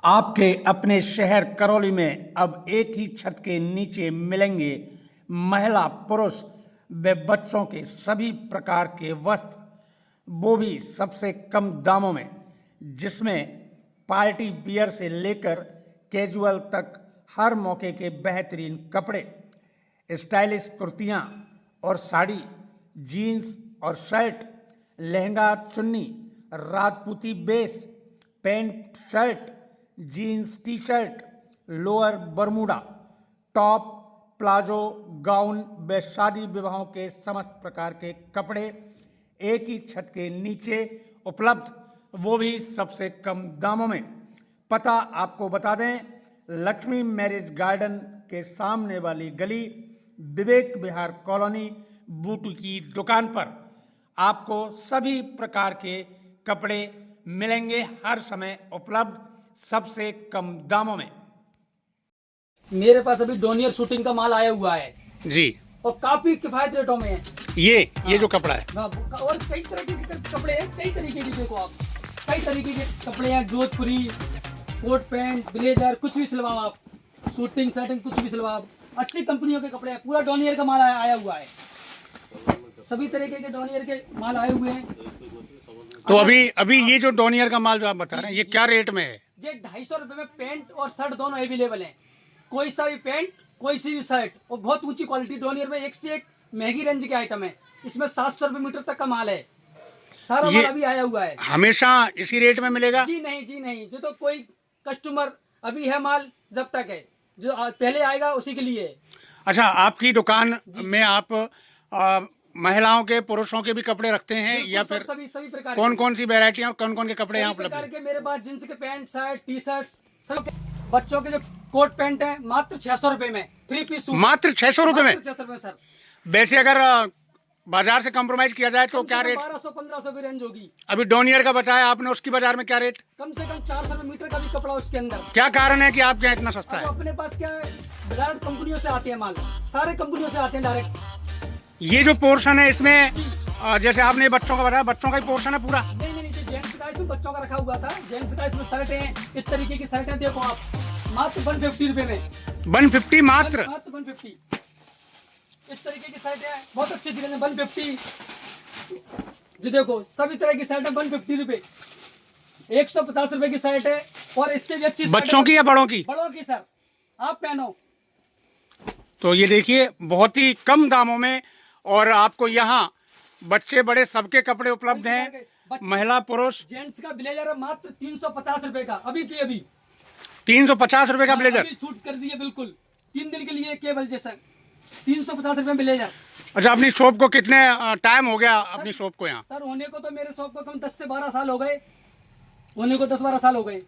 आपके अपने शहर करौली में अब एक ही छत के नीचे मिलेंगे महिला, पुरुष व बच्चों के सभी प्रकार के वस्त्र, वो भी सबसे कम दामों में, जिसमें पार्टी वियर से लेकर कैजुअल तक हर मौके के बेहतरीन कपड़े, स्टाइलिश कुर्तियाँ और साड़ी, जीन्स और शर्ट, लहंगा चुन्नी, राजपूती बेस, pant shirt, jeans T shirt, lower bermuda, top, palazzo, gown व शादी विवाहों के समस्त प्रकार के कपड़े एक ही छत के नीचे उपलब्ध, वो भी सबसे कम दामों में। पता आपको बता दें, लक्ष्मी मैरिज गार्डन के सामने वाली गली, विवेक विहार कॉलोनी, बूटू की दुकान पर आपको सभी प्रकार के कपड़े मिलेंगे, हर समय उपलब्ध, सबसे कम दामों में। मेरे पास अभी डोनियर शूटिंग का माल आया हुआ है जी, और काफी किफायत रेटों में है। ये जो कपड़ा है, और कई तरह के कपड़े हैं, कई तरीके के, देखो आप, कई तरीके के कपड़े हैं, जोधपुरी, कोट पैंट, ब्लेजर, कुछ भी सिलवाओ आप, शूटिंग शर्टिंग कुछ भी सिलवाओ, अच्छी कंपनियों के कपड़े हैं। पूरा डोनियर का माल आया हुआ है, सभी तरीके के डोनियर के माल आए हुए हैं। तो अभी ये जो डोनियर का माल जो आप बता रहे हैं, ये क्या रेट में है? ये 250 रुपए में पैंट और शर्ट दोनों अवेलेबल हैं। कोई सा भी पैंट, कोई सी भी शर्ट, और बहुत ऊंची क्वालिटी डोनियर में, एक से एक महंगी रेंज के आइटम है। इसमें 700 रुपए मीटर तक का माल है, सारा माल अभी आया हुआ है। हमेशा इसी रेट में मिलेगा? जी नहीं, जो तो कोई कस्टमर अभी है माल जब तक है, जो पहले आएगा उसी के लिए है। अच्छा, आपकी दुकान में आप महिलाओं के, पुरुषों के भी कपड़े रखते हैं या फिर सभी प्रकार कौन कौन सी वेरायटियां और कौन कौन के कपड़े यहाँ उपलब्ध प्रकार हैं? के मेरे पास जींस के पैंट, शर्ट, टी शर्ट, सब। बच्चों के जो कोट पैंट है मात्र 600 रुपए में, 3 पीस सूट मात्र 600 रुपए में? 600 रुपए सर। वैसे अगर बाजार से कम्प्रोमाइज किया जाए तो क्या रेट? 1200-1500 भी रेंज होगी। अभी डोनियर का बताया आपने, उसकी बाजार में क्या रेट? कम से कम 400 रुपए मीटर का भी कपड़ा उसके अंदर। क्या कारण है कि आपके यहाँ इतना सस्ता है? अपने पास क्या है, डायरेक्ट कंपनियों से आते हैं माल, सारे कंपनियों से आते हैं डायरेक्ट। ये जो पोर्शन है इसमें जैसे आपने बच्चों का बताया, बच्चों का ही पोर्शन है पूरा? नहीं, जेंट्स का इसमें बच्चों का रखा हुआ था। जेंट्स का इसमें शर्ट है, इस तरीके की शर्ट है, देखो आप, मात्र 150 रुपए में। 150 मात्र? 150। इस तरीके की शर्ट है, बहुत अच्छी चीज है, 150। जो देखो सभी तरह की शर्ट है, 150 रुपए। 150 रुपए की शर्ट है, और इससे भी अच्छी बच्चों की या बड़ों की? बड़ों की सर, आप पहनो। तो ये देखिए, बहुत ही कम दामों में, और आपको यहाँ बच्चे बड़े सबके कपड़े उपलब्ध हैं, महिला पुरुष। जेंट्स का ब्लेजर है मात्र 350 रुपए का, अभी की अभी 350 रुपए का ब्लेजर छूट कर दिए बिल्कुल, 3 दिन के लिए केवल, जैसा 350 रुपए ब्लेजर। अच्छा, अपनी शॉप को कितने टाइम हो गया अपनी शॉप को यहाँ? सर होने को तो मेरे शॉप को कम 10 से 12 साल हो गए, होने को 10-12 साल हो गए।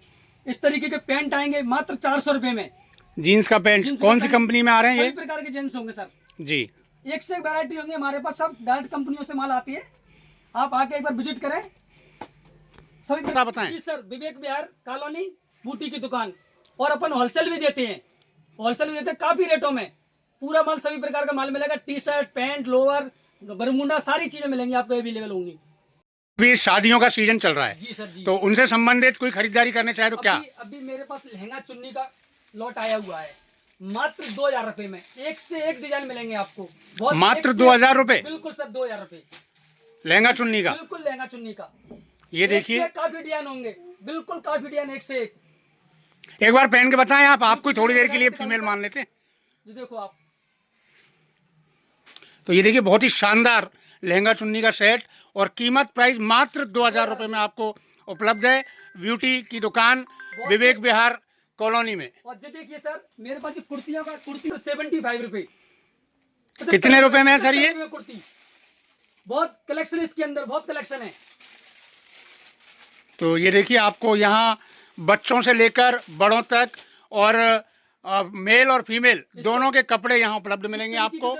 इस तरीके के पैंट आएंगे मात्र 400 रुपए में। जीन्स का पैंट कौन सी कंपनी में आ रहे हैं ये? सभी प्रकार के जींस होंगे सर जी, एक से एक वैरायटी होंगे हमारे पास, सब डायरेक्ट कंपनियों से माल आती है। आप आके एक बार विजिट करें। सभी बताएं। जी सर, विवेक विहार कॉलोनी, बूटी की दुकान, और अपन होलसेल भी देते हैं, काफी रेटों में। पूरा माल, सभी प्रकार का माल मिलेगा, T shirt, pant, lower, Bermuda, सारी चीजें मिलेंगी आपको, अवेलेबल होंगी। अभी शादियों का सीजन चल रहा है जी सर जी। तो उनसे संबंधित कोई खरीदारी करने चाहे तो क्या? अभी मेरे पास लहंगा चुन्नी का लॉट आया हुआ है, मात्र 2000 रुपए में। एक से एक डिजाइन मिलेंगे आपको, बहुत मात्र 2000 रुपए? बिल्कुल सर, 2000 रुपए लहंगा चुन्नी का? बिल्कुल लहंगा चुन्नी का। ये देखिए, काफी डिजाइन होंगे, बिल्कुल काफी डिजाइन, एक से एक। एक बार पहन के बताएं आप, आपको थोड़ी देर के लिए फीमेल मान लेते हैं। जी देखो आप, तो ये देखिए, बहुत ही शानदार लहंगा चुन्नी का सेट, और कीमत प्राइस मात्र 2000 रुपए में आपको उपलब्ध है, ब्यूटी की दुकान, विवेक विहार कॉलोनी में। और जो देखिए सर, मेरे पास कुर्तियों का, कुर्ती 75 रुपए। कितने रुपए में है सर ये कुर्ती? बहुत कलेक्शन इसके अंदर, बहुत कलेक्शन है। तो ये देखिए, आपको यहाँ बच्चों से लेकर बड़ों तक, और मेल और फीमेल दोनों के कपड़े यहाँ उपलब्ध मिलेंगे आपको,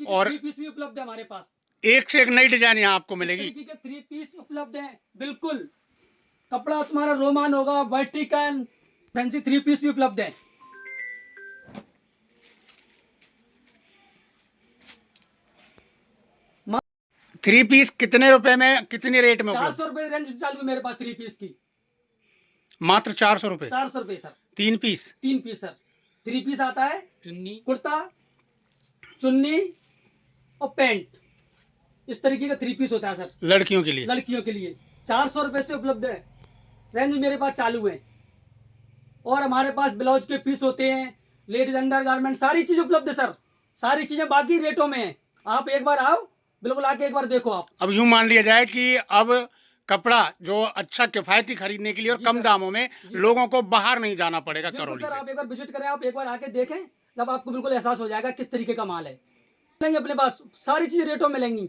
और 3 पीस भी उपलब्ध है हमारे पास। एक से एक नई डिजाइन यहाँ आपको मिलेगी। 3 पीस उपलब्ध है, बिल्कुल कपड़ा तुम्हारा रोमान होगा, वर्टिकल, फैंसी 3 पीस भी उपलब्ध है। थ्री पीस कितने रुपए में, कितनी रेट में? 400 रुपए रेंज चालू है मेरे पास 3 पीस की। मात्र 400 रुपए, 400 रुपये sir. 3 piece. 3 piece sir. 3 piece आता है, चुन्नी कुर्ता, चुन्नी और पैंट, इस तरीके का 3 पीस होता है सर लड़कियों के लिए। लड़कियों के लिए। 400 रुपये से उपलब्ध है। रेंज मेरे पास चालू है। और हमारे पास ब्लाउज के पीस होते हैं, लेडीज अंडरगारमेंट, सारी चीज उपलब्ध है सर। सारी चीजें बाकी रेटों में है। आप एक बार आओ, बिल्कुल आके एक बार देखो आप। अब यूं मान लिया जाए कि अब कपड़ा जो अच्छा किफायती खरीदने के लिए और जी कम सर। दामों में जी लोगों को बाहर नहीं जाना पड़ेगा बिल्कुल करौली सर, से। आप एक बार विजिट करें, आप एक बार आके देखें, जब आपको बिल्कुल एहसास हो जाएगा किस तरीके का माल है। नहीं, अपने पास सारी चीजें रेटों में मिलेंगी।